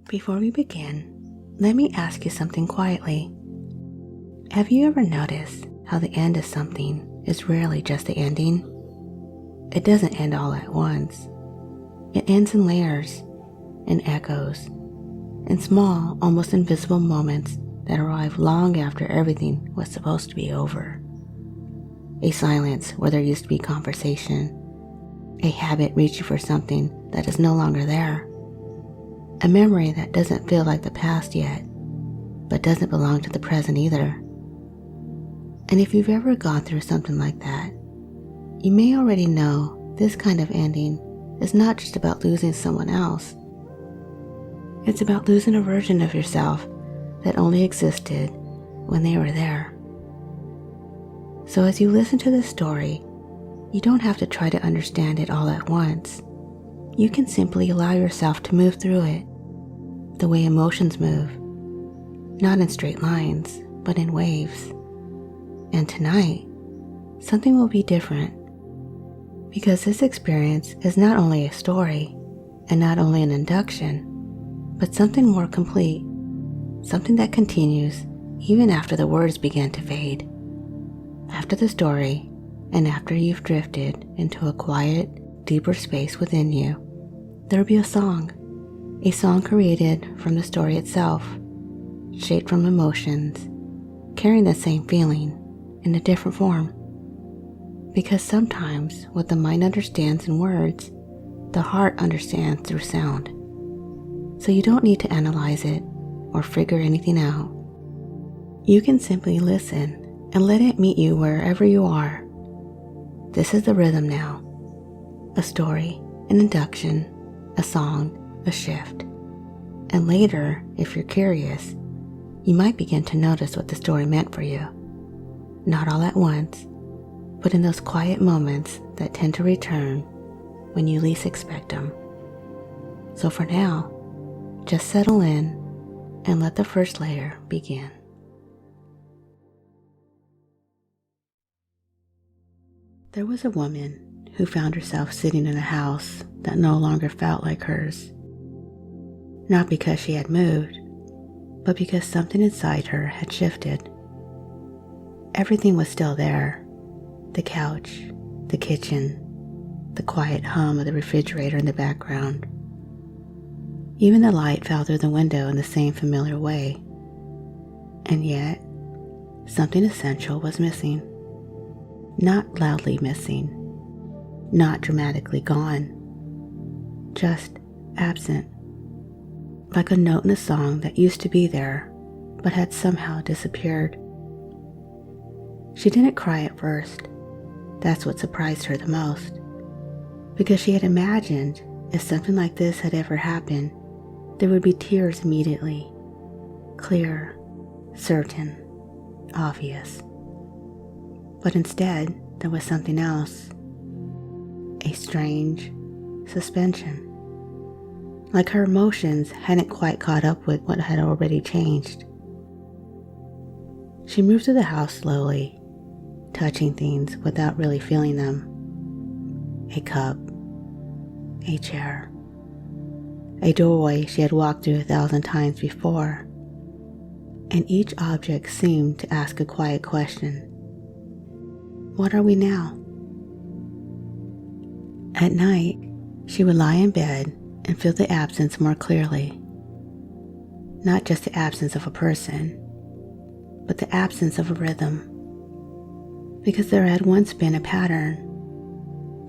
Before we begin, let me ask you something quietly. Have you ever noticed how the end of something is rarely just the ending? It doesn't end all at once. It ends in layers, in echoes, in small, almost invisible moments that arrive long after everything was supposed to be over. A silence where there used to be conversation, a habit reaching for something that is no longer there, a memory that doesn't feel like the past yet, but doesn't belong to the present either. And if you've ever gone through something like that, you may already know this kind of ending is not just about losing someone else. It's about losing a version of yourself that only existed when they were there. So as you listen to this story, you don't have to try to understand it all at once. You can simply allow yourself to move through it, the way emotions move, not in straight lines, but in waves. And tonight, something will be different, because this experience is not only a story, and not only an induction, but something more complete, something that continues even after the words begin to fade. After the story, and after you've drifted into a quiet, deeper space within you, there will be a song created from the story itself, shaped from emotions, carrying the same feeling in a different form. Because sometimes what the mind understands in words, the heart understands through sound. So you don't need to analyze it or figure anything out. You can simply listen and let it meet you wherever you are. This is the rhythm now. A story, an induction, a song, a shift. And later, if you're curious, you might begin to notice what the story meant for you. Not all at once, but in those quiet moments that tend to return when you least expect them. So for now, just settle in and let the first layer begin. There was a woman who found herself sitting in a house that no longer felt like hers. Not because she had moved, but because something inside her had shifted. Everything was still there. The couch, the kitchen, the quiet hum of the refrigerator in the background. Even the light fell through the window in the same familiar way. And yet, something essential was missing. Not loudly missing, not dramatically gone, just absent, like a note in a song that used to be there, but had somehow disappeared. She didn't cry at first. That's what surprised her the most, because she had imagined if something like this had ever happened, there would be tears immediately, clear, certain, obvious. But instead, there was something else, a strange suspension. Like her emotions hadn't quite caught up with what had already changed. She moved through the house slowly, touching things without really feeling them. A cup, a chair, a doorway she had walked through 1,000 times before, and each object seemed to ask a quiet question. What are we now? At night, she would lie in bed and feel the absence more clearly. Not just the absence of a person, but the absence of a rhythm. Because there had once been a pattern.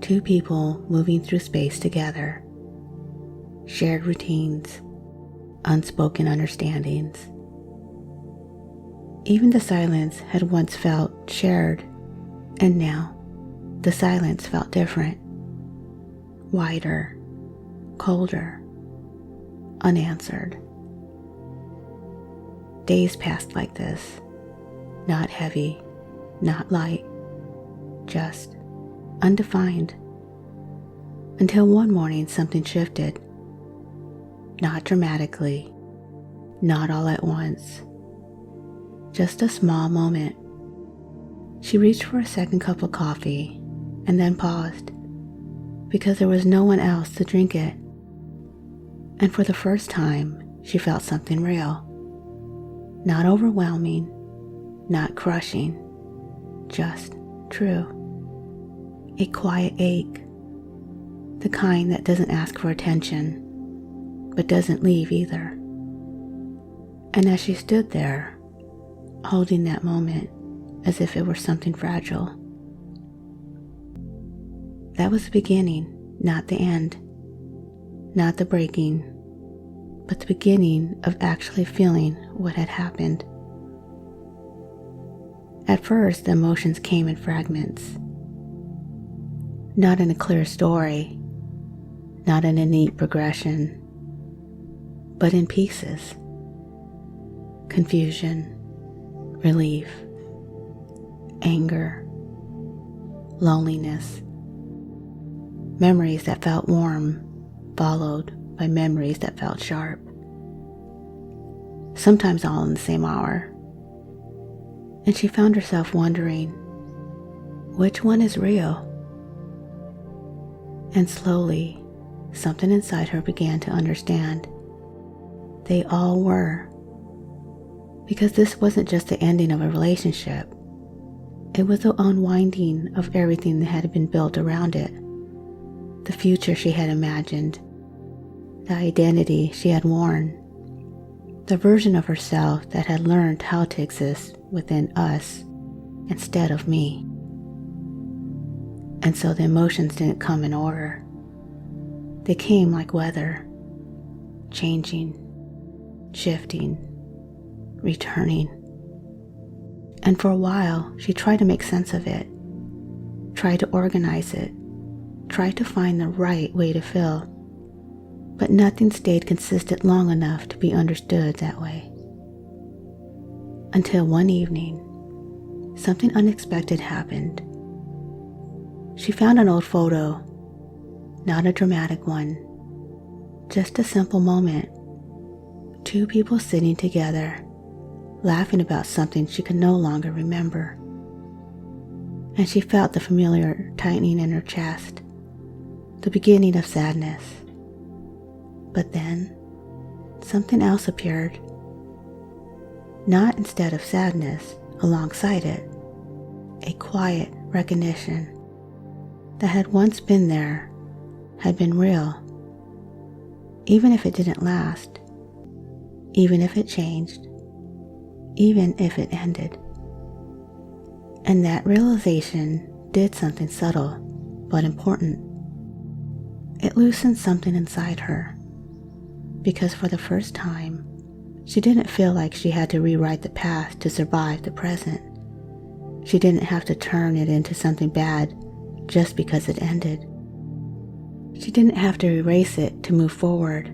Two people moving through space together. Shared routines, unspoken understandings. Even the silence had once felt shared. And now, the silence felt different, wider, colder, unanswered. Days passed like this, not heavy, not light, just undefined, until one morning something shifted. Not dramatically, not all at once, just a small moment. She reached for a second cup of coffee and then paused because there was no one else to drink it. And for the first time, she felt something real. Not overwhelming, not crushing, just true. A quiet ache, the kind that doesn't ask for attention, but doesn't leave either. And as she stood there, holding that moment as if it were something fragile, that was the beginning, not the end. Not the breaking, but the beginning of actually feeling what had happened. At first, the emotions came in fragments. Not in a clear story, not in a neat progression, but in pieces. Confusion, relief, anger, loneliness, memories that felt warm, followed by memories that felt sharp. Sometimes all in the same hour. And she found herself wondering, which one is real? And slowly, something inside her began to understand. They all were. Because this wasn't just the ending of a relationship. It was the unwinding of everything that had been built around it. The future she had imagined, the identity she had worn, the version of herself that had learned how to exist within us instead of me. And so the emotions didn't come in order. They came like weather, changing, shifting, returning. And for a while, she tried to make sense of it, tried to organize it, tried to find the right way to feel. But nothing stayed consistent long enough to be understood that way. Until one evening, something unexpected happened. She found an old photo, not a dramatic one, just a simple moment. Two people sitting together, laughing about something she could no longer remember. And she felt the familiar tightening in her chest, the beginning of sadness. But then, something else appeared. Not instead of sadness, alongside it. A quiet recognition that had once been there, had been real. Even if it didn't last. Even if it changed. Even if it ended. And that realization did something subtle, but important. It loosened something inside her. Because for the first time, she didn't feel like she had to rewrite the past to survive the present. She didn't have to turn it into something bad just because it ended. She didn't have to erase it to move forward.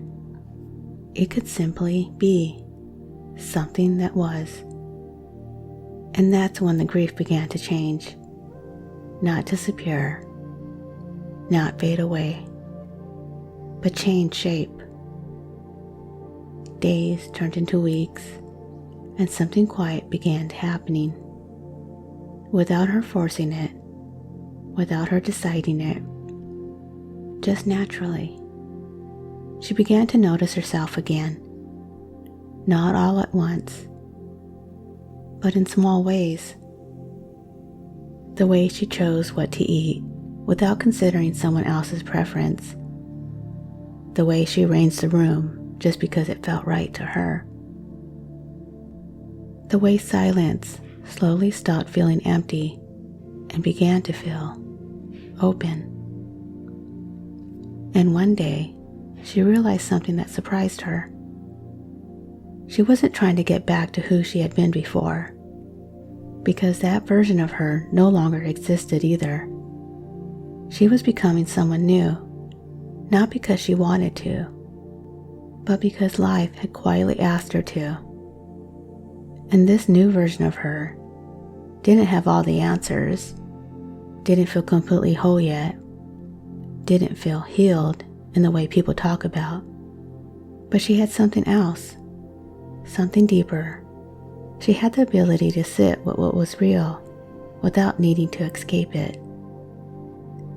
It could simply be something that was. And that's when the grief began to change. Not disappear, not fade away, but change shape. Days turned into weeks, and something quiet began happening. Without her forcing it, without her deciding it, just naturally. She began to notice herself again, not all at once, but in small ways. The way she chose what to eat without considering someone else's preference. The way she arranged the room just because it felt right to her. The way silence slowly stopped feeling empty and began to feel open. And one day, she realized something that surprised her. She wasn't trying to get back to who she had been before, because that version of her no longer existed either. She was becoming someone new, not because she wanted to, but because life had quietly asked her to. And this new version of her didn't have all the answers, didn't feel completely whole yet, didn't feel healed in the way people talk about, but she had something else, something deeper. She had the ability to sit with what was real without needing to escape it.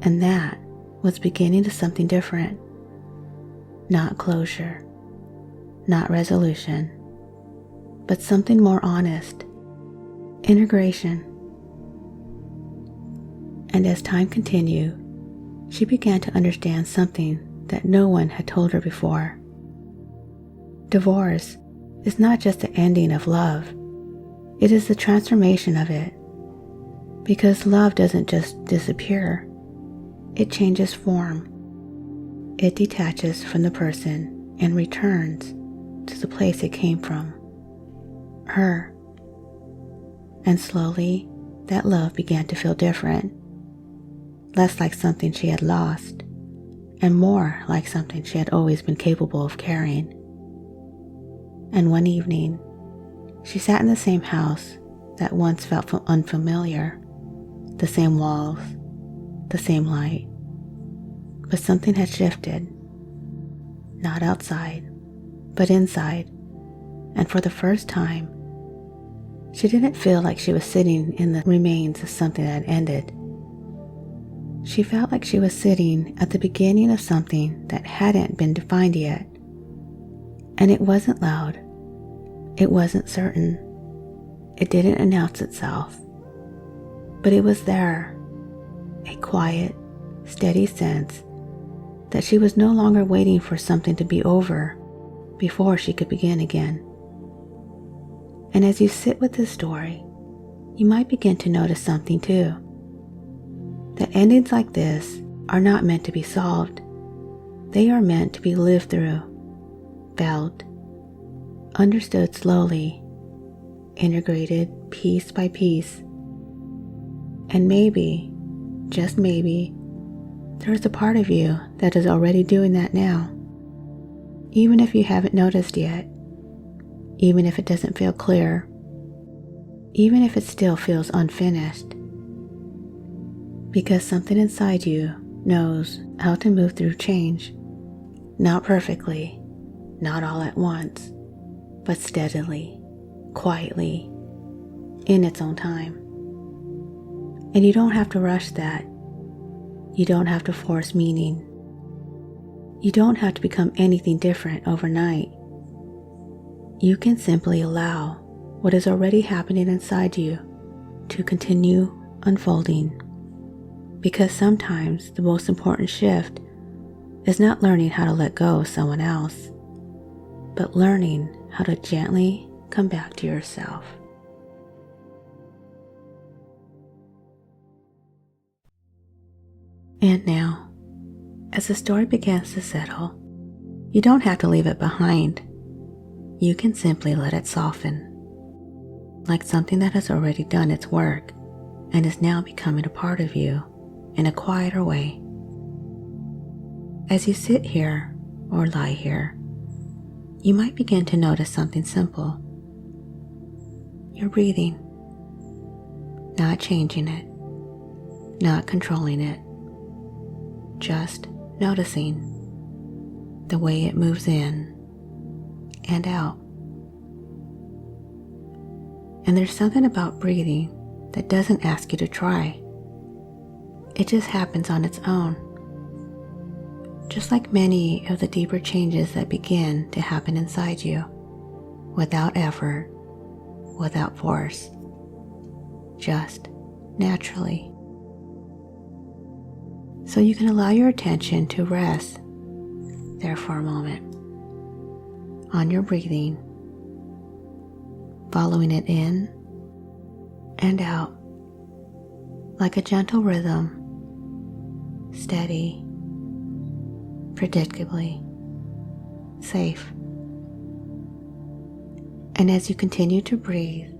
And that was beginning to something different. Not closure, not resolution, but something more honest, integration. And as time continued, she began to understand something that no one had told her before. Divorce is not just the ending of love, it is the transformation of it. Because love doesn't just disappear, it changes form. It detaches from the person and returns to the place it came from, her. And slowly, that love began to feel different, less like something she had lost, and more like something she had always been capable of carrying. And one evening, she sat in the same house that once felt unfamiliar, the same walls, the same light, but something had shifted, not outside, but inside, and for the first time, she didn't feel like she was sitting in the remains of something that had ended. She felt like she was sitting at the beginning of something that hadn't been defined yet. And it wasn't loud. It wasn't certain. It didn't announce itself. But it was there, a quiet, steady sense that she was no longer waiting for something to be over before she could begin again. And as you sit with this story, you might begin to notice something too. That endings like this are not meant to be solved. They are meant to be lived through, felt, understood slowly, integrated piece by piece. And maybe, just maybe, there is a part of you that is already doing that now. Even if you haven't noticed yet, even if it doesn't feel clear, even if it still feels unfinished. Because something inside you knows how to move through change, not perfectly, not all at once, but steadily, quietly, in its own time. And you don't have to rush that. You don't have to force meaning. You don't have to become anything different overnight. You can simply allow what is already happening inside you to continue unfolding. Because sometimes the most important shift is not learning how to let go of someone else, but learning how to gently come back to yourself. And now, as the story begins to settle, you don't have to leave it behind. You can simply let it soften, like something that has already done its work and is now becoming a part of you in a quieter way. As you sit here or lie here, you might begin to notice something simple. You're breathing, not changing it, not controlling it, just noticing the way it moves in and out. And there's something about breathing that doesn't ask you to try. It just happens on its own. Just like many of the deeper changes that begin to happen inside you, without effort, without force, just naturally. So you can allow your attention to rest there for a moment on your breathing, following it in and out like a gentle rhythm, steady, predictably, safe. And as you continue to breathe,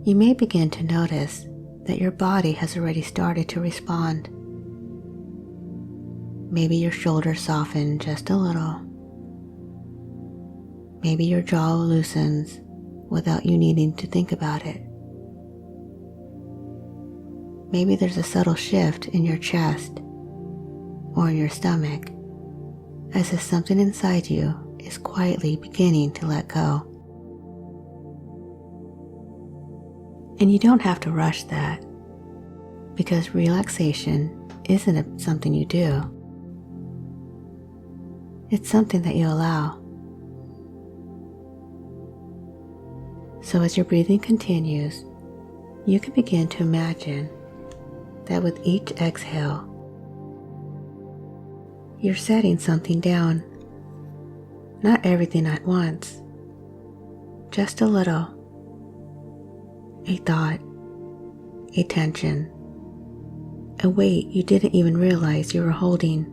you may begin to notice that your body has already started to respond. Maybe your shoulders soften just a little. Maybe your jaw loosens without you needing to think about it. Maybe there's a subtle shift in your chest or in your stomach, as if something inside you is quietly beginning to let go. And you don't have to rush that, because relaxation isn't something you do. It's something that you allow. So as your breathing continues, you can begin to imagine that with each exhale, you're setting something down. Not everything at once, just a little. A thought, a tension, a weight you didn't even realize you were holding.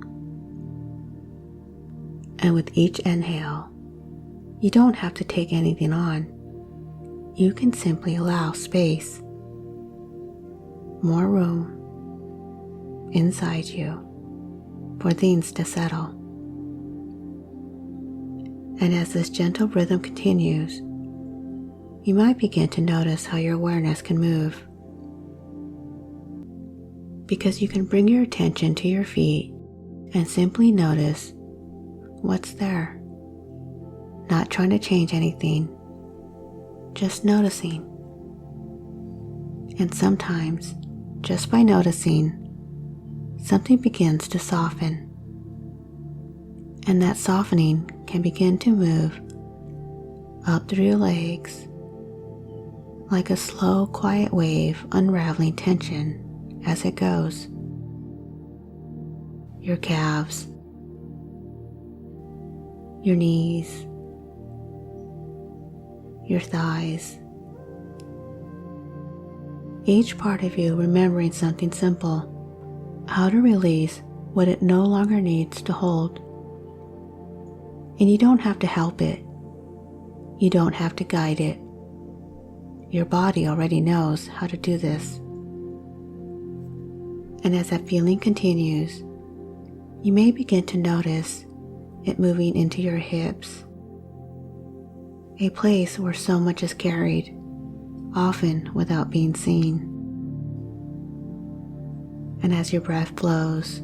And with each inhale, you don't have to take anything on. You can simply allow space, more room inside you for things to settle. And as this gentle rhythm continues, you might begin to notice how your awareness can move. Because you can bring your attention to your feet and simply notice what's there. Not trying to change anything, just noticing. And sometimes, just by noticing, something begins to soften. And that softening can begin to move up through your legs like a slow, quiet wave unraveling tension as it goes. Your calves, your knees, your thighs. Each part of you remembering something simple, how to release what it no longer needs to hold. And you don't have to help it. You don't have to guide it. Your body already knows how to do this. And as that feeling continues, you may begin to notice it moving into your hips, a place where so much is carried, often without being seen. And as your breath flows,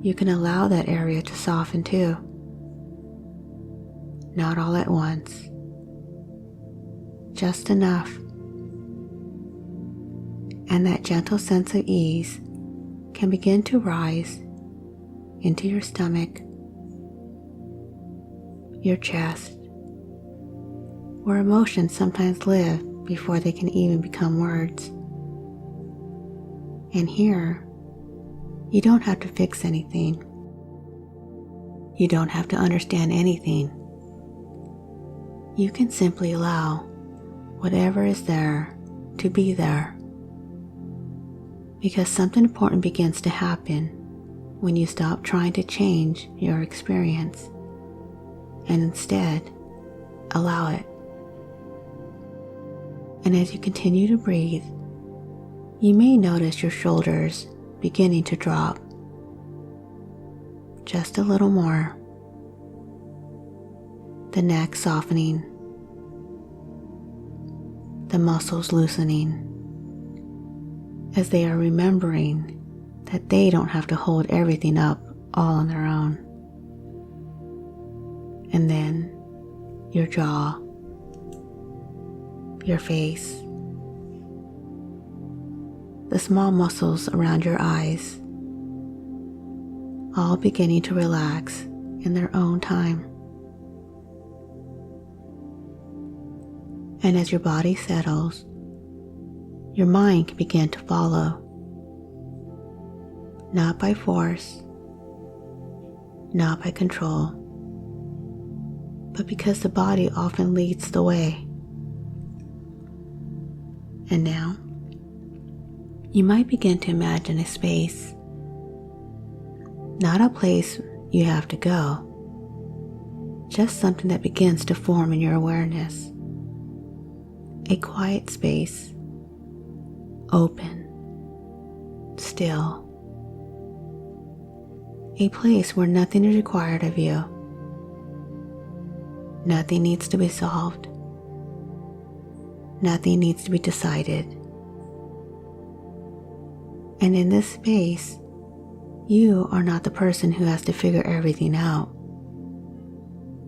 you can allow that area to soften too. Not all at once, just enough. And that gentle sense of ease can begin to rise into your stomach, your chest, where emotions sometimes live before they can even become words. And here, you don't have to fix anything. You don't have to understand anything. You can simply allow whatever is there to be there. Because something important begins to happen when you stop trying to change your experience and instead allow it. And as you continue to breathe, you may notice your shoulders beginning to drop. Just a little more. The neck softening, the muscles loosening, as they are remembering that they don't have to hold everything up all on their own. And then your jaw, your face, the small muscles around your eyes, all beginning to relax in their own time. And as your body settles, your mind can begin to follow. Not by force, not by control, but because the body often leads the way. And now, you might begin to imagine a space, not a place you have to go, just something that begins to form in your awareness. A quiet space, open, still. A place where nothing is required of you. Nothing needs to be solved. Nothing needs to be decided. And in this space, you are not the person who has to figure everything out.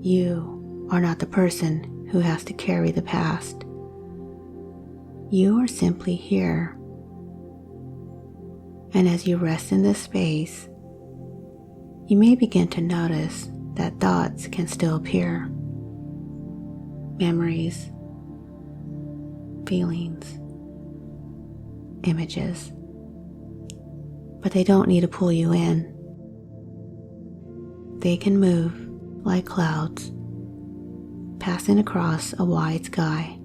You are not the person who has to carry the past. You are simply here. And as you rest in this space, you may begin to notice that thoughts can still appear. Memories, feelings, images, but they don't need to pull you in. They can move like clouds, passing across a wide sky.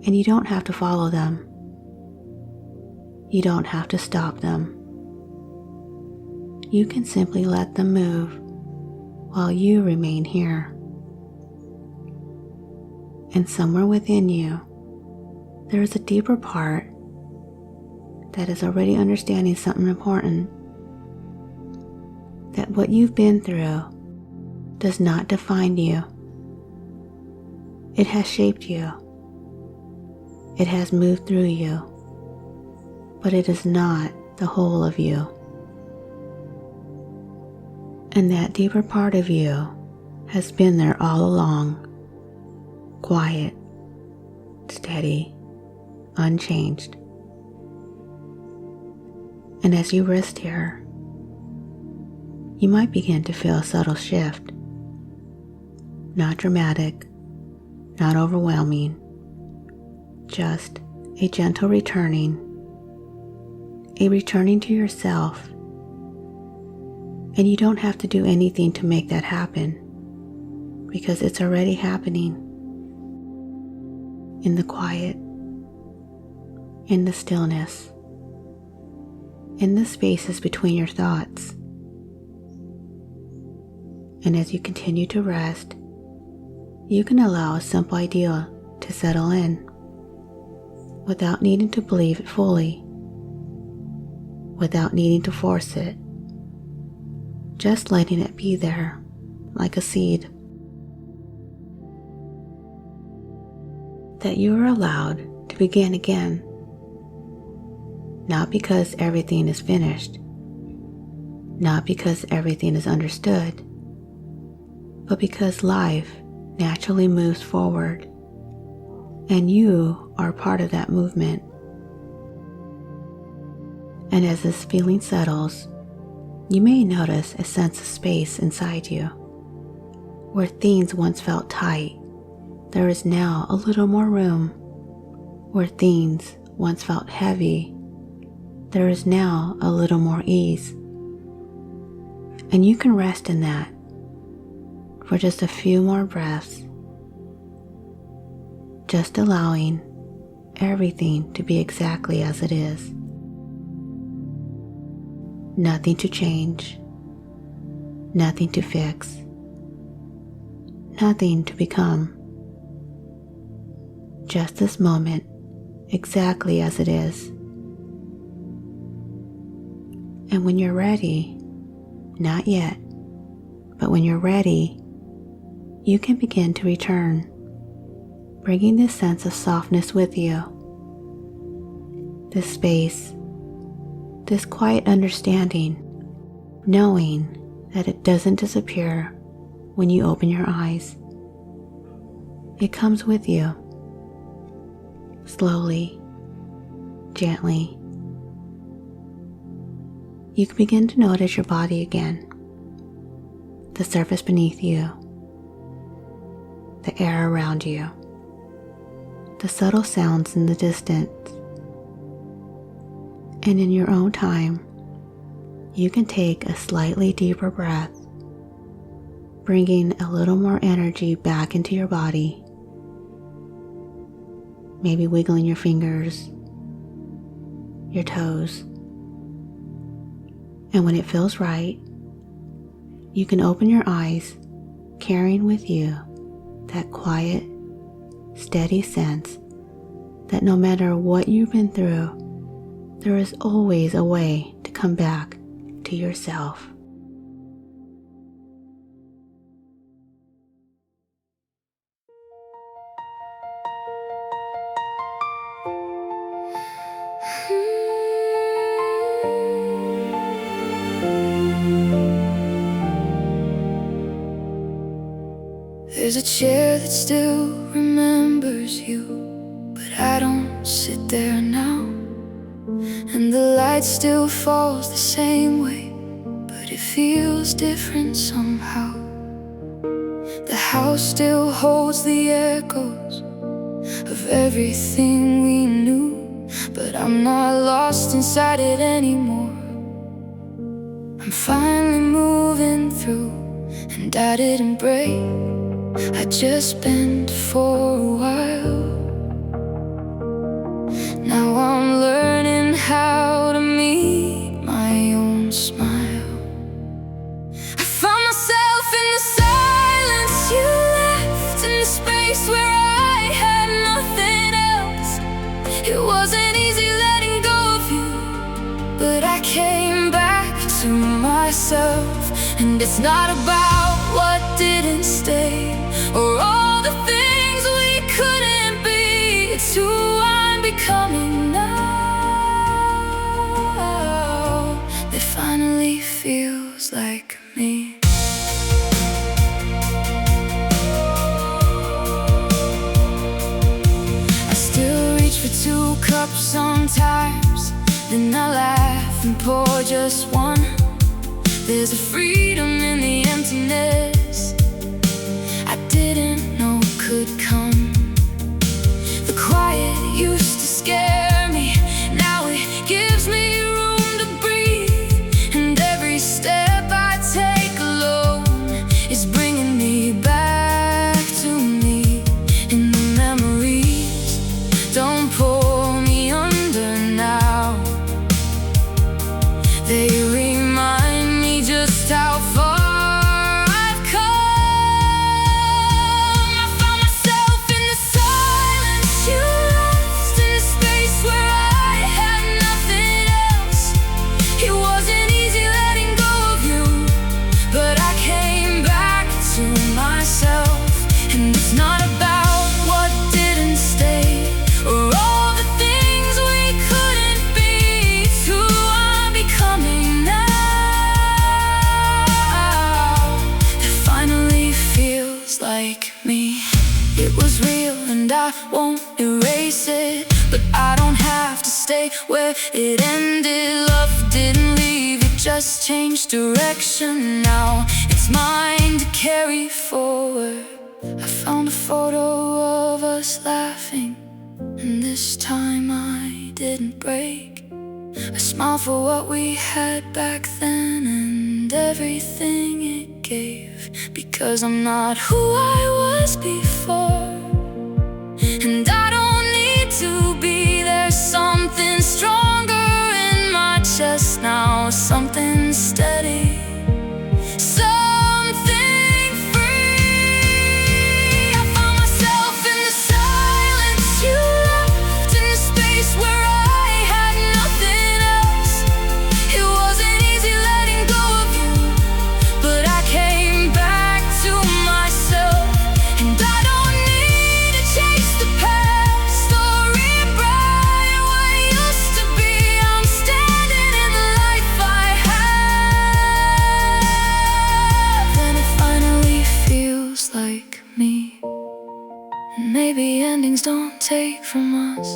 And you don't have to follow them. You don't have to stop them. You can simply let them move while you remain here. And somewhere within you, there is a deeper part that is already understanding something important. That what you've been through does not define you. It has shaped you. It has moved through you. But it is not the whole of you. And that deeper part of you has been there all along. Quiet, steady, unchanged. And as you rest here, you might begin to feel a subtle shift. Not dramatic, not overwhelming, just a gentle returning, a returning to yourself. And you don't have to do anything to make that happen, because it's already happening. In the quiet, in the stillness, in the spaces between your thoughts. And as you continue to rest, you can allow a simple idea to settle in without needing to believe it fully, without needing to force it, just letting it be there like a seed. That you are allowed to begin again, not because everything is finished, not because everything is understood, but because life naturally moves forward, and you are part of that movement. And as this feeling settles, you may notice a sense of space inside you. Where things once felt tight, there is now a little more room. Where things once felt heavy, there is now a little more ease. And you can rest in that for just a few more breaths, just allowing everything to be exactly as it is. Nothing to change, nothing to fix, nothing to become. Just this moment, exactly as it is. And when you're ready, not yet, but when you're ready, you can begin to return, bringing this sense of softness with you. This space, this quiet understanding, knowing that it doesn't disappear when you open your eyes. It comes with you. Slowly, gently. You can begin to notice your body again, the surface beneath you, the air around you, the subtle sounds in the distance. And in your own time, you can take a slightly deeper breath, bringing a little more energy back into your body. Maybe wiggling your fingers, your toes. And when it feels right, you can open your eyes, carrying with you that quiet, steady sense that no matter what you've been through, there is always a way to come back to yourself. There's a chair that still remembers you, but I don't sit there now. And the light still falls the same way, but it feels different somehow. The house still holds the echoes everything we knew, but I'm not lost inside it anymore. I'm finally moving through, and I didn't break, I just bent for a while. Now I'm learning how to meet my own smile. I found myself in the silence you left, in the space where I had nothing else. It wasn't easy letting go of you, but I came back to myself. And it's not about what didn't stay, or all the things we couldn't be. It's who I'm becoming now, that finally feels like me. I still reach for 2 cups sometimes, then I laugh and pour just one. There's a freedom in the emptiness I didn't know could come. The quiet used to scare me, now it gives me room to breathe. And every step I take alone is bringing me back to me. And the memories don't pull me under now, they remind me just how far I've come. I found myself in the silence you left, in a space where I had nothing else. It wasn't easy letting go of you, but I came back to myself. And it's not about what didn't stay, or all the things we couldn't be. It's who I'm becoming now, that finally feels like me. It was real and I won't erase it, but I don't have to stay where it ended. Love didn't leave, it just changed direction. Now it's mine to carry forward. I found a photo of us laughing, and this time I didn't break. I smile for what we had back then and everything it gave, because I'm not who I was before, and I don't need to be. There's something stronger in my chest now, something steady, something free. I found myself in the silence you left, in the space where I had nothing else. It wasn't easy letting go of you, but I came back to myself. And I don't need to chase the past or rewrite what used to be. I'm standing in the life I have, and it finally feels like me. And maybe endings don't take from us,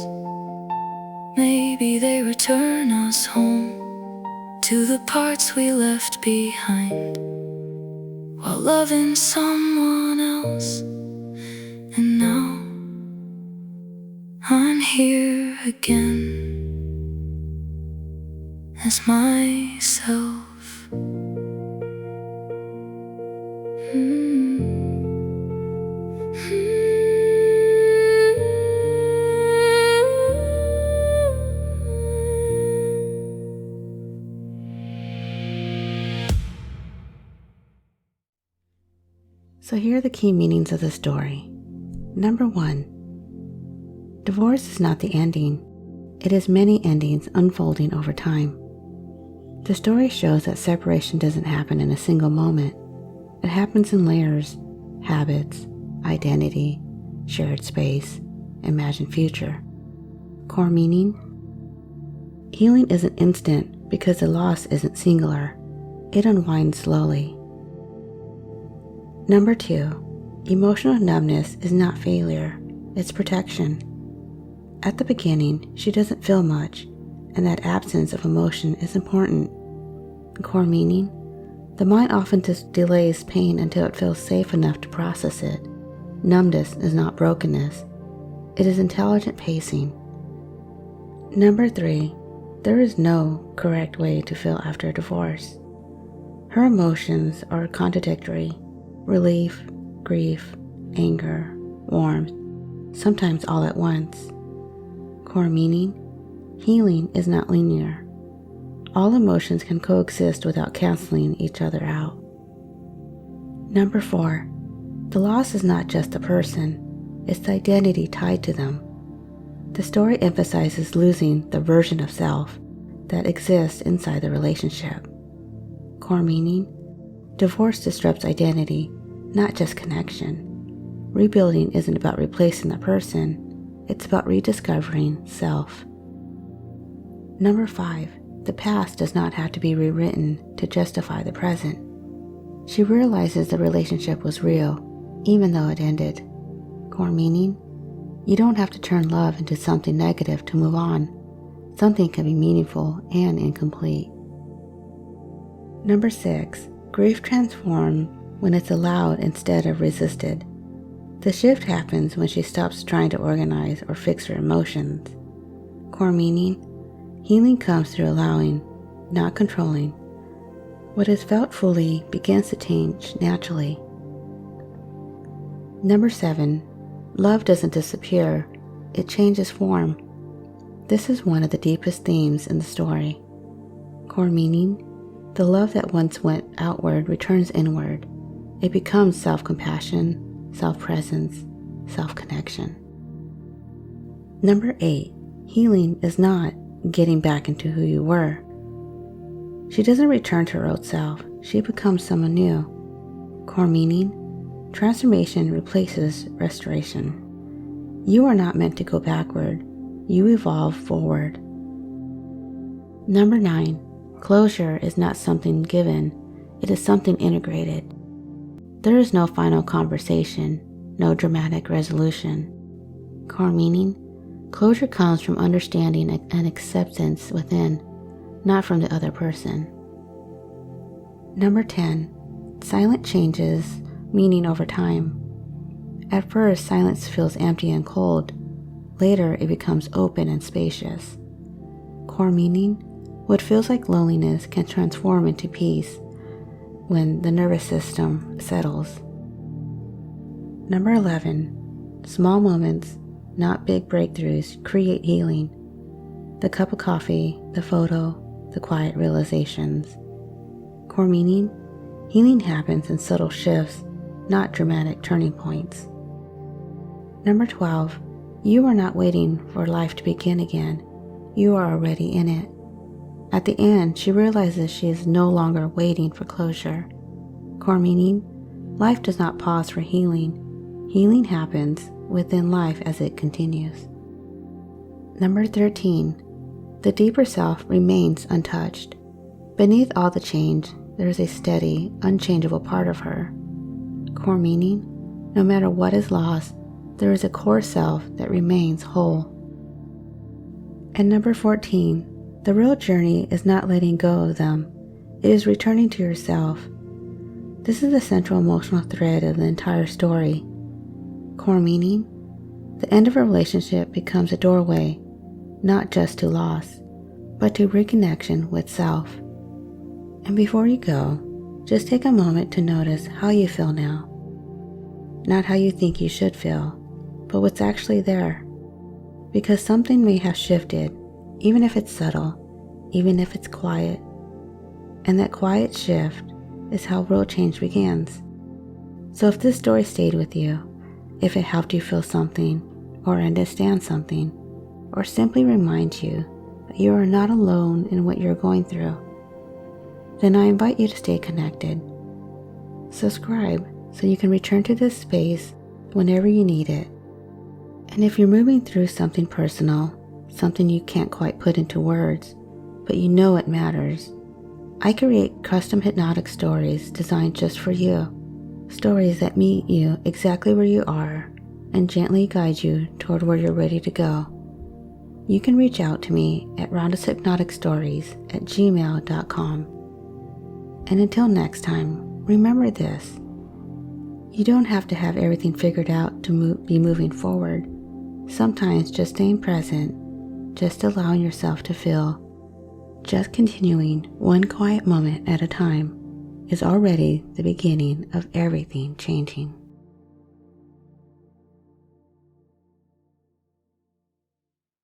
maybe they return us home to the parts we left behind while loving someone else. And now I'm here again as myself. So here are the key meanings of the story. Number 1, divorce is not the ending. It is many endings unfolding over time. The story shows that separation doesn't happen in a single moment. It happens in layers, habits, identity, shared space, imagined future. Core meaning: healing isn't instant because the loss isn't singular. It unwinds slowly. Number 2, emotional numbness is not failure, it's protection. At the beginning, she doesn't feel much, and that absence of emotion is important. Core meaning: the mind often just delays pain until it feels safe enough to process it. Numbness is not brokenness, It is intelligent pacing. Number 3, there is no correct way to feel after a divorce. Her emotions are contradictory: relief, grief, anger, warmth, sometimes all at once. Core meaning: healing is not linear. All emotions can coexist without canceling each other out. Number 4, the loss is not just the person, it's the identity tied to them. The story emphasizes losing the version of self that exists inside the relationship. Core meaning: divorce disrupts identity, not just connection. Rebuilding isn't about replacing the person, it's about rediscovering self. Number 5, the past does not have to be rewritten to justify the present. She realizes the relationship was real, even though it ended. Core meaning: you don't have to turn love into something negative to move on. Something can be meaningful and incomplete. Number 6, grief transforms when it's allowed instead of resisted. The shift happens when she stops trying to organize or fix her emotions. Core meaning: healing comes through allowing, not controlling. What is felt fully begins to change naturally. Number 7, love doesn't disappear, it changes form. This is one of the deepest themes in the story. Core meaning: the love that once went outward returns inward. It becomes self-compassion, self-presence, self-connection. Number 8, healing is not getting back into who you were. She doesn't return to her old self, she becomes someone new. Core meaning: transformation replaces restoration. You are not meant to go backward, you evolve forward. Number 9, closure is not something given, it is something integrated. There is no final conversation, no dramatic resolution. Core meaning: closure comes from understanding and acceptance within, not from the other person. Number 10, silent changes meaning over time. At first, silence feels empty and cold. Later, it becomes open and spacious. Core meaning: what feels like loneliness can transform into peace when the nervous system settles. Number 11, small moments, not big breakthroughs, create healing. The cup of coffee, the photo, the quiet realizations. Core meaning: healing happens in subtle shifts, not dramatic turning points. Number 12, you are not waiting for life to begin again. You are already in it. At the end, she realizes she is no longer waiting for closure. Core meaning: life does not pause for healing. Healing happens within life as it continues. Number 13, the deeper self remains untouched. Beneath all the change, there is a steady, unchangeable part of her. Core meaning: no matter what is lost, there is a core self that remains whole. And number 14, the real journey is not letting go of them. It is returning to yourself. This is the central emotional thread of the entire story. Core meaning: the end of a relationship becomes a doorway, not just to loss, but to reconnection with self. And before you go, just take a moment to notice how you feel now. Not how you think you should feel, but what's actually there. Because something may have shifted, even if it's subtle, even if it's quiet. And that quiet shift is how real change begins. So if this story stayed with you, if it helped you feel something, or understand something, or simply remind you that you are not alone in what you're going through, then I invite you to stay connected. Subscribe so you can return to this space whenever you need it. And if you're moving through something personal, something you can't quite put into words, but you know it matters, I create custom hypnotic stories designed just for you. Stories that meet you exactly where you are and gently guide you toward where you're ready to go. You can reach out to me at roundashypnoticstories@gmail.com. And until next time, remember this. You don't have to have everything figured out to be moving forward. Sometimes just staying present, just allowing yourself to feel, just continuing one quiet moment at a time is already the beginning of everything changing.